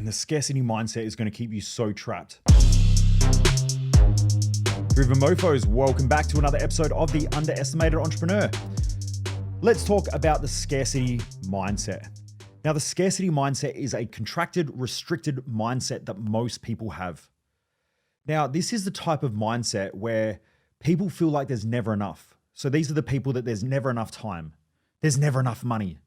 man, the scarcity mindset is going to keep you so trapped. Driven Mofos, welcome back to another episode of The Underestimated Entrepreneur. Let's talk about the scarcity mindset. Now, the scarcity mindset is a contracted, restricted mindset that most people have. Now, this is the type of mindset where people feel like there's never enough. So these are the people that there's never enough time. There's never enough money.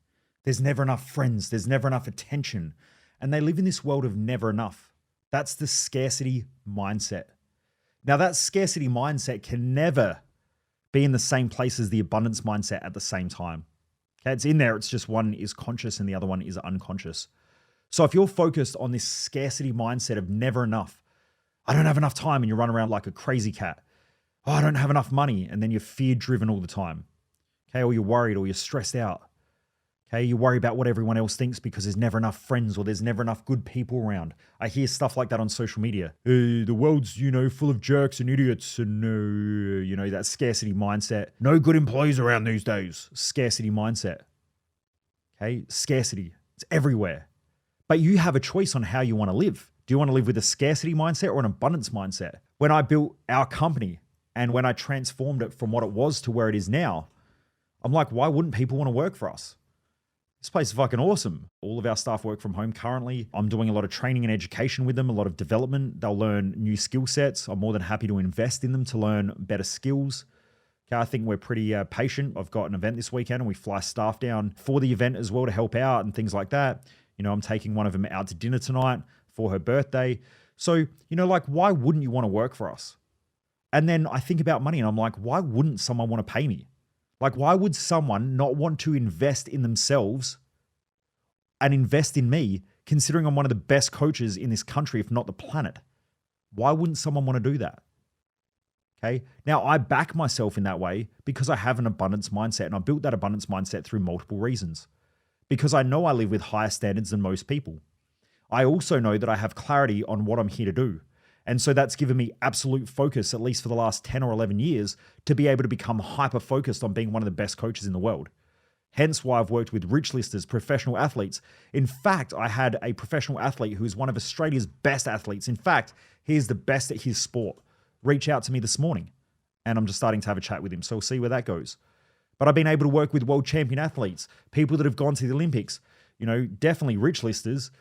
There's never enough friends. There's never enough attention. And they live in this world of never enough. That's the scarcity mindset. Now, that scarcity mindset can never be in the same place as the abundance mindset at the same time. Okay, it's in there. It's just one is conscious and the other one is unconscious. So if you're focused on this scarcity mindset of never enough, I don't have enough time, and you run around like a crazy cat. Oh, I don't have enough money. And then you're fear-driven all the time. Okay, or you're worried or you're stressed out. Okay, you worry about what everyone else thinks because there's never enough friends or there's never enough good people around. I hear stuff like that on social media. The world's, full of jerks and idiots and, that scarcity mindset. No good employees around these days. Scarcity mindset. Okay, scarcity. It's everywhere. But you have a choice on how you want to live. Do you want to live with a scarcity mindset or an abundance mindset? When I built our company and when I transformed it from what it was to where it is now, I'm like, why wouldn't people want to work for us? This place is fucking awesome. All of our staff work from home currently. I'm doing a lot of training and education with them, a lot of development. They'll learn new skill sets. I'm more than happy to invest in them to learn better skills. Okay, I think we're pretty patient. I've got an event this weekend and we fly staff down for the event as well to help out and things like that. I'm taking one of them out to dinner tonight for her birthday. So, why wouldn't you want to work for us? And then I think about money and I'm like, why wouldn't someone want to pay me? Like, why would someone not want to invest in themselves and invest in me, considering I'm one of the best coaches in this country, if not the planet? Why wouldn't someone want to do that? Okay. Now, I back myself in that way because I have an abundance mindset, and I built that abundance mindset through multiple reasons. Because I know I live with higher standards than most people. I also know that I have clarity on what I'm here to do. And so that's given me absolute focus, at least for the last 10 or 11 years, to be able to become hyper-focused on being one of the best coaches in the world. Hence why I've worked with rich listers, professional athletes. In fact, I had a professional athlete who's one of Australia's best athletes. In fact, he is the best at his sport. Reach out to me this morning, and I'm just starting to have a chat with him. So we'll see where that goes. But I've been able to work with world champion athletes, people that have gone to the Olympics, definitely rich listers,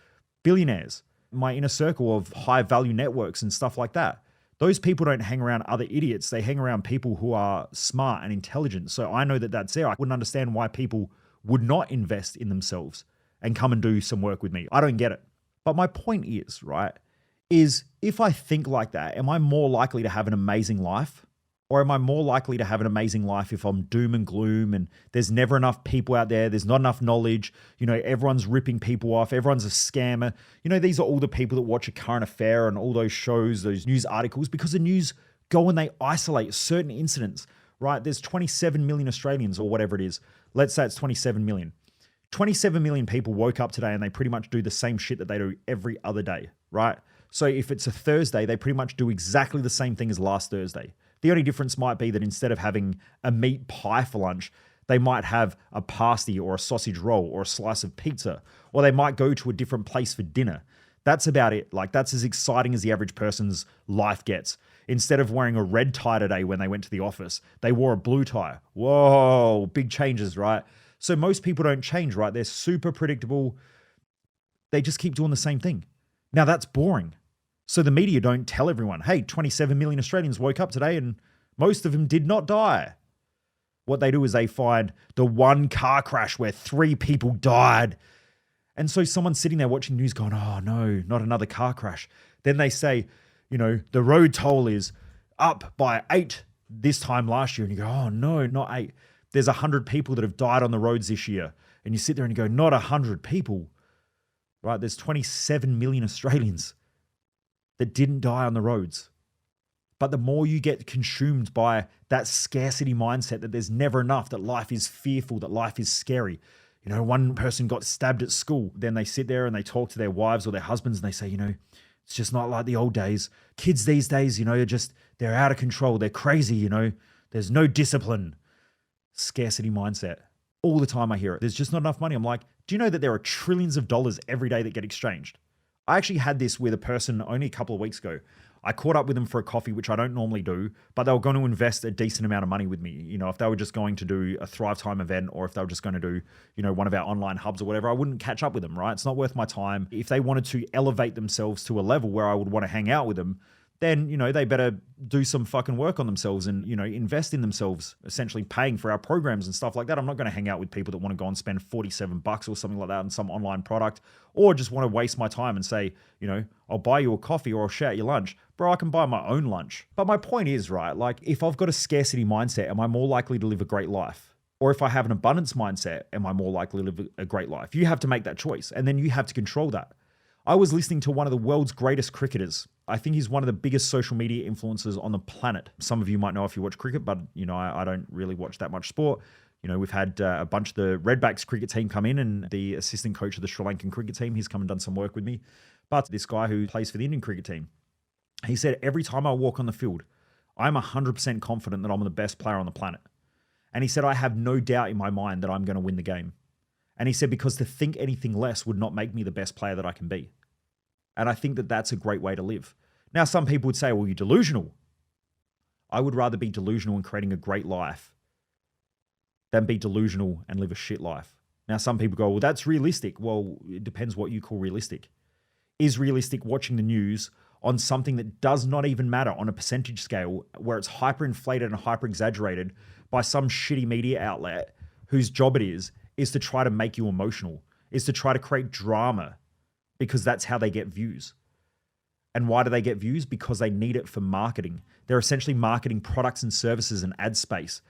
billionaires. My inner circle of high value networks and stuff like that. Those people don't hang around other idiots. They hang around people who are smart and intelligent. So I know that that's there. I wouldn't understand why people would not invest in themselves and come and do some work with me. I don't get it. But my point is if I think like that, am I more likely to have an amazing life? Or am I more likely to have an amazing life if I'm doom and gloom and there's never enough people out there, there's not enough knowledge, everyone's ripping people off, everyone's a scammer. These are all the people that watch A Current Affair and all those shows, those news articles, because the news go and they isolate certain incidents, right? There's 27 million Australians or whatever it is. Let's say it's 27 million. 27 million people woke up today and they pretty much do the same shit that they do every other day, right? So if it's a Thursday, they pretty much do exactly the same thing as last Thursday. The only difference might be that instead of having a meat pie for lunch, they might have a pasty or a sausage roll or a slice of pizza, or they might go to a different place for dinner. That's about it. That's as exciting as the average person's life gets. Instead of wearing a red tie today when they went to the office, they wore a blue tie. Whoa, big changes, right? So most people don't change, right? They're super predictable. They just keep doing the same thing. Now that's boring. So the media don't tell everyone, hey, 27 million Australians woke up today and most of them did not die. What they do is they find the one car crash where 3 people died. And so someone's sitting there watching news going, oh no, not another car crash. Then they say, the road toll is up by 8 this time last year. And you go, oh no, not 8. There's 100 people that have died on the roads this year. And you sit there and you go, not 100 people, right? There's 27 million Australians that didn't die on the roads. But the more you get consumed by that scarcity mindset that there's never enough, that life is fearful, that life is scary. One person got stabbed at school. Then they sit there and they talk to their wives or their husbands and they say, it's just not like the old days. Kids these days, they're out of control. They're crazy, there's no discipline. Scarcity mindset. All the time I hear it. There's just not enough money. I'm like, do you know that there are trillions of dollars every day that get exchanged? I actually had this with a person only a couple of weeks ago. I caught up with them for a coffee, which I don't normally do, but they were going to invest a decent amount of money with me. You know, if they were just going to do a Thrive Time event, or if they were just going to do, you know, one of our online hubs or whatever, I wouldn't catch up with them, right? It's not worth my time. If they wanted to elevate themselves to a level where I would want to hang out with them, then, you know, they better do some fucking work on themselves and, you know, invest in themselves, essentially paying for our programs and stuff like that. I'm not going to hang out with people that want to go and spend $47 or something like that on some online product, or just want to waste my time and say, you know, I'll buy you a coffee or I'll share your lunch. Bro, I can buy my own lunch. But my point is, right, like if I've got a scarcity mindset, am I more likely to live a great life? Or if I have an abundance mindset, am I more likely to live a great life? You have to make that choice, and then you have to control that. I was listening to one of the world's greatest cricketers. I think he's one of the biggest social media influencers on the planet. Some of you might know if you watch cricket, but you know, I don't really watch that much sport. You know, we've had a bunch of the Redbacks cricket team come in, and the assistant coach of the Sri Lankan cricket team, he's come and done some work with me. But this guy who plays for the Indian cricket team, he said, every time I walk on the field, I'm 100% confident that I'm the best player on the planet. And he said, I have no doubt in my mind that I'm going to win the game. And he said, because to think anything less would not make me the best player that I can be. And I think that that's a great way to live. Now, some people would say, well, you're delusional. I would rather be delusional in creating a great life than be delusional and live a shit life. Now, some people go, well, that's realistic. Well, it depends what you call realistic. Is realistic watching the news on something that does not even matter on a percentage scale, where it's hyperinflated and hyper exaggerated by some shitty media outlet whose job it is to try to make you emotional, is to try to create drama, because that's how they get views. And why do they get views? Because they need it for marketing. They're essentially marketing products and services and ad space.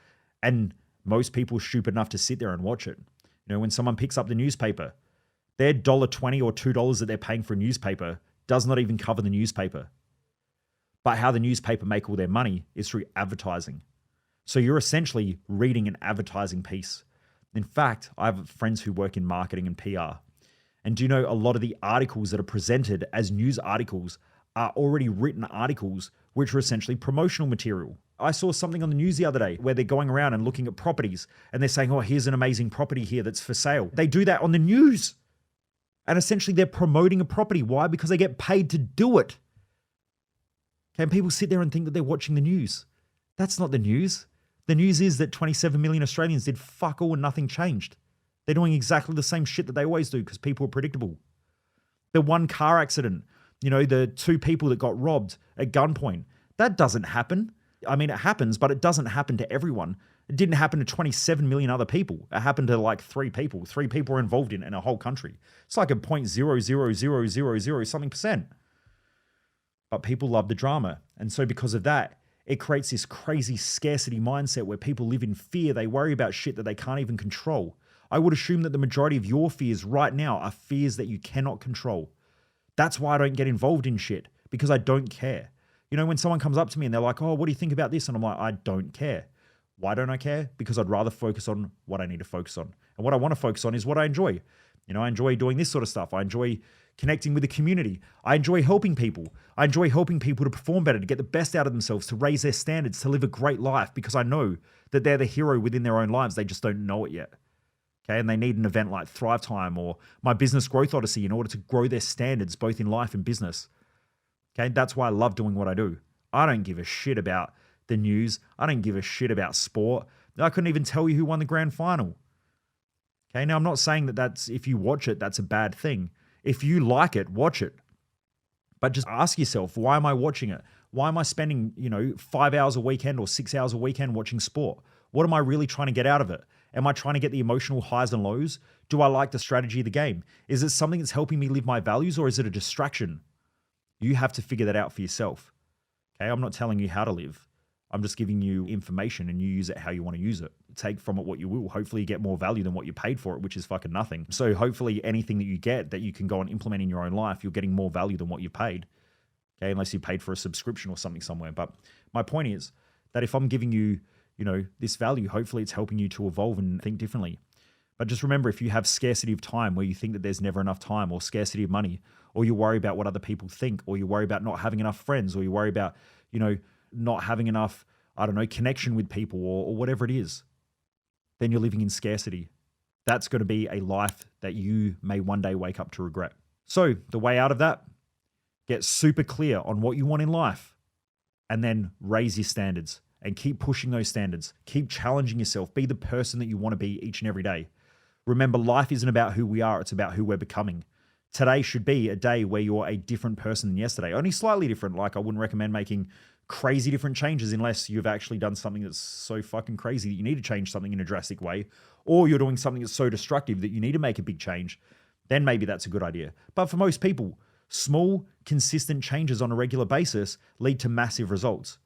And most people are stupid enough to sit there and watch it. You know, when someone picks up the newspaper, their $1.20 or $2 that they're paying for a newspaper does not even cover the newspaper. But how the newspaper make all their money is through advertising. So you're essentially reading an advertising piece. In fact, I have friends who work in marketing and PR. And do you know, a lot of the articles that are presented as news articles are already written articles, which are essentially promotional material. I saw something on the news the other day where they're going around and looking at properties, and they're saying, oh, here's an amazing property here that's for sale. They do that on the news. And essentially they're promoting a property. Why? Because they get paid to do it. Okay, and people sit there and think that they're watching the news. That's not the news. The news is that 27 million Australians did fuck all and nothing changed. They're doing exactly the same shit that they always do because people are predictable. The one car accident, you know, the two people that got robbed at gunpoint, that doesn't happen. I mean, it happens, but it doesn't happen to everyone. It didn't happen to 27 million other people. It happened to like three people. Three people were involved in a whole country. It's like a 0.00000 something percent. But people love the drama. And so because of that, it creates this crazy scarcity mindset where people live in fear. They worry about shit that they can't even control. I would assume that the majority of your fears right now are fears that you cannot control. That's why I don't get involved in shit, because I don't care. You know, when someone comes up to me and they're like, oh, what do you think about this? And I'm like, I don't care. Why don't I care? Because I'd rather focus on what I need to focus on. And what I want to focus on is what I enjoy. You know, I enjoy doing this sort of stuff. I enjoy connecting with the community. I enjoy helping people. I enjoy helping people to perform better, to get the best out of themselves, to raise their standards, to live a great life, because I know that they're the hero within their own lives. They just don't know it yet. Okay, and they need an event like Thrive Time or my Business Growth Odyssey in order to grow their standards both in life and business. Okay, that's why I love doing what I do. I don't give a shit about the news. I don't give a shit about sport. I couldn't even tell you who won the grand final. Okay, now I'm not saying that that's, if you watch it, that's a bad thing. If you like it, watch it. But just ask yourself, why am I watching it? Why am I spending, 5 hours a weekend or 6 hours a weekend watching sport? What am I really trying to get out of it? Am I trying to get the emotional highs and lows? Do I like the strategy of the game? Is it something that's helping me live my values, or is it a distraction? You have to figure that out for yourself. Okay, I'm not telling you how to live. I'm just giving you information and you use it how you want to use it. Take from it what you will. Hopefully you get more value than what you paid for it, which is fucking nothing. So hopefully anything that you get that you can go and implement in your own life, you're getting more value than what you paid. Okay, unless you paid for a subscription or something somewhere. But my point is that if I'm giving you, this value, hopefully it's helping you to evolve and think differently. But just remember, if you have scarcity of time where you think that there's never enough time, or scarcity of money, or you worry about what other people think, or you worry about not having enough friends, or you worry about, not having enough, connection with people, or whatever it is, then you're living in scarcity. That's going to be a life that you may one day wake up to regret. So the way out of that, Get super clear on what you want in life, and then raise your standards and keep pushing those standards. Keep challenging yourself. Be the person that you want to be each and every day. Remember, life isn't about who we are, it's about who we're becoming. Today should be a day where you're a different person than yesterday, only slightly different. Like, I wouldn't recommend making crazy different changes unless you've actually done something that's so fucking crazy that you need to change something in a drastic way, or you're doing something that's so destructive that you need to make a big change. Then maybe that's a good idea. But for most people, small, consistent changes on a regular basis lead to massive results.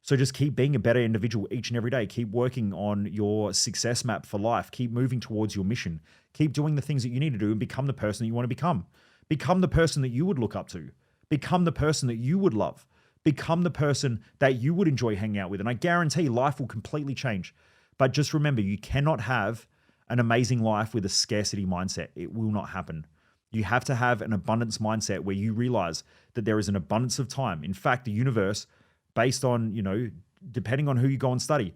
So just keep being a better individual each and every day. Keep working on your success map for life. Keep moving towards your mission. Keep doing the things that you need to do and become the person that you want to become. Become the person that you would look up to. Become the person that you would love. Become the person that you would enjoy hanging out with. And I guarantee life will completely change. But just remember, you cannot have an amazing life with a scarcity mindset. It will not happen. You have to have an abundance mindset where you realize that there is an abundance of time. In fact, the universe, based on, depending on who you go and study,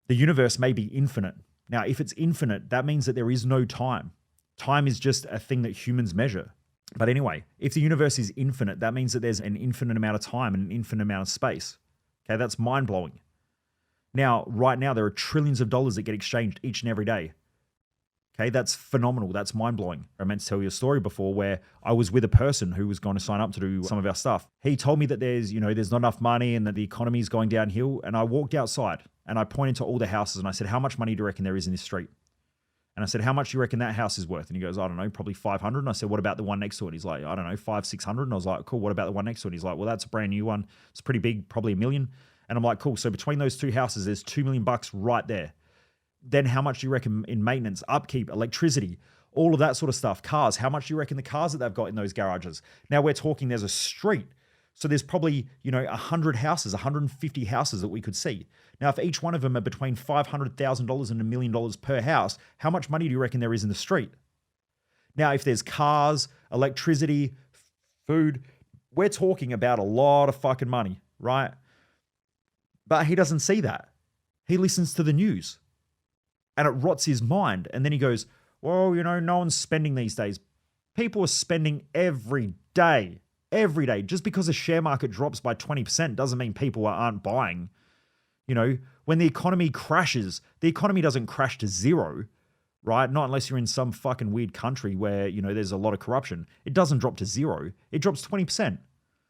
the universe may be infinite. Now, if it's infinite, that means that there is no time. Time is just a thing that humans measure. But anyway, if the universe is infinite, that means that there's an infinite amount of time and an infinite amount of space. Okay, that's mind-blowing. Now, right now, there are trillions of dollars that get exchanged each and every day. Okay, that's phenomenal. That's mind-blowing. I meant to tell you a story before where I was with a person who was going to sign up to do some of our stuff. He told me that there's not enough money and that the economy is going downhill. And I walked outside and I pointed to all the houses and I said, how much money do you reckon there is in this street? And I said, how much do you reckon that house is worth? And he goes, I don't know, probably 500. And I said, what about the one next to it? He's like, I don't know, 500-600. And I was like, cool, what about the one next to it? He's like, well, that's a brand new one. It's pretty big, probably $1 million. And I'm like, cool. So between those two houses, there's $2 million right there. Then how much do you reckon in maintenance, upkeep, electricity, all of that sort of stuff, cars? How much do you reckon the cars that they've got in those garages? Now we're talking there's a street. So there's probably, 100 houses, 150 houses that we could see. Now, if each one of them are between $500,000 and $1 million per house, how much money do you reckon there is in the street? Now, if there's cars, electricity, food, we're talking about a lot of fucking money, right? But he doesn't see that. He listens to the news and it rots his mind. And then he goes, well, no one's spending these days. People are spending every day. Every day. Just because the share market drops by 20% doesn't mean people aren't buying. When the economy crashes, the economy doesn't crash to zero, right? Not unless you're in some fucking weird country where, there's a lot of corruption. It doesn't drop to zero. It drops 20%,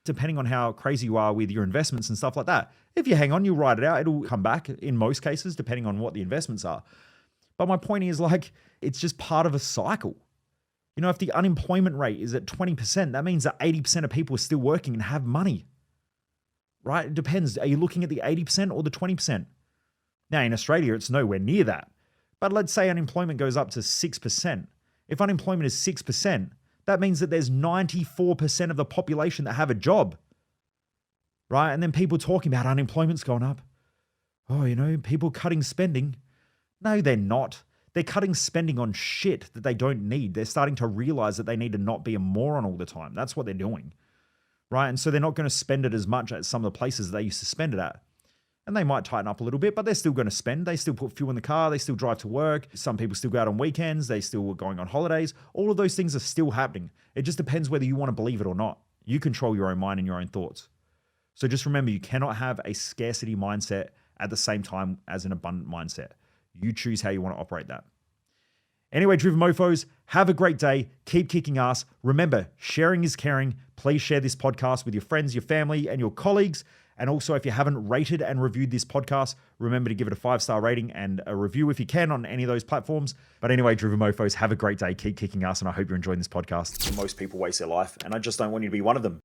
depending on how crazy you are with your investments and stuff like that. If you hang on, you ride it out, it'll come back in most cases, depending on what the investments are. But my point is, it's just part of a cycle. If the unemployment rate is at 20%, that means that 80% of people are still working and have money, right? It depends. Are you looking at the 80% or the 20%? Now, in Australia, it's nowhere near that. But let's say unemployment goes up to 6%. If unemployment is 6%, that means that there's 94% of the population that have a job, right? And then people talking about unemployment's gone up. Oh, people cutting spending. No, they're not. They're cutting spending on shit that they don't need. They're starting to realize that they need to not be a moron all the time. That's what they're doing, right? And so they're not going to spend it as much at some of the places they used to spend it at. And they might tighten up a little bit, but they're still going to spend. They still put fuel in the car. They still drive to work. Some people still go out on weekends. They still are going on holidays. All of those things are still happening. It just depends whether you want to believe it or not. You control your own mind and your own thoughts. So just remember, you cannot have a scarcity mindset at the same time as an abundant mindset. You choose how you want to operate that. Anyway, Driven Mofos, have a great day. Keep kicking ass. Remember, sharing is caring. Please share this podcast with your friends, your family, and your colleagues. And also, if you haven't rated and reviewed this podcast, remember to give it a 5-star rating and a review if you can on any of those platforms. But anyway, Driven Mofos, have a great day. Keep kicking ass, and I hope you're enjoying this podcast. Most people waste their life, and I just don't want you to be one of them.